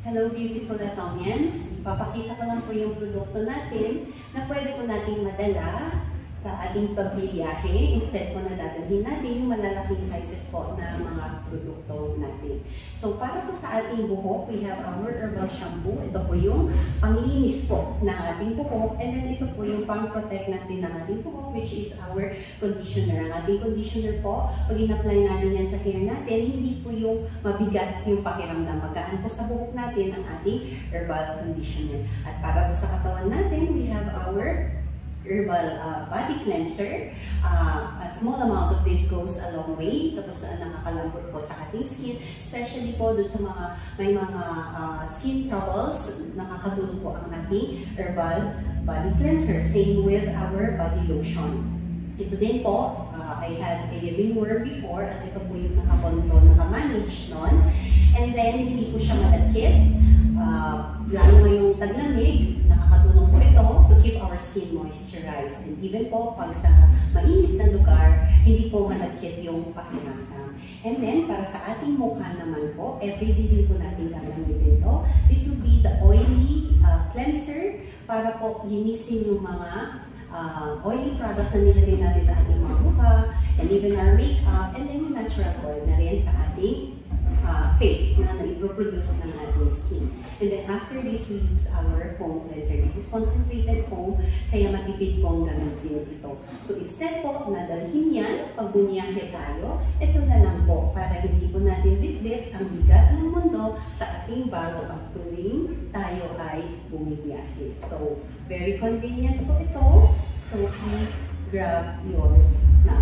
Hello beautiful Atomians! Papakita ko lang po yung produkto natin na pwede po nating madala sa ating pagbibiyahe. Instead po na dadalhin natin yung malalaking sizes po na mga produkto natin. So para po sa ating buhok, we have our herbal shampoo. Ito po yung panglinis po ng ating buhok. And then ito po yung pang-protect natin ng ating buhok, which is our conditioner. Ang ating conditioner po, pag in-apply natin yan sa hair natin, hindi po yung mabigat yung pakiramdam. Magaan po sa buhok natin ang ating herbal conditioner. At para po sa katawan natin, we have our herbal body cleanser. A small amount of this goes a long way. Tapos nakakalambot po sa ating skin. Especially po doon sa may mga skin troubles, nakakatulong po ang ating herbal body cleanser. Same with our body lotion. Ito din po, I had a ringworm before at ito po yung nakakontrol, nakamanage nun. And then, hindi po siya malagkit. Lalo ngayong taglamig, nakakatulong po ito to keep our skin moisturized. And even po, pag sa mainit na lugar, hindi po malagkit yung pakiramdam. And then, para sa ating mukha naman po, everyday din po natin gagamitin ito. This will be the oily cleanser para po linisin yung mga oily products na nilagay natin sa ating mga mukha, and even our makeup, and then yung natural oil na rin sa ating face na naiproduce ng ating skin. And then after this, we use our foam cleanser. This is concentrated foam, kaya matipid po ang gamitin ito. So instead po na dalhin yan, pag bumiyahe tayo, ito na lang po para hindi po natin bitbit ang bigat ng mundo sa ating bag at tuwing tayo ay bumibiyahe. So very convenient po ito. So please grab yours now.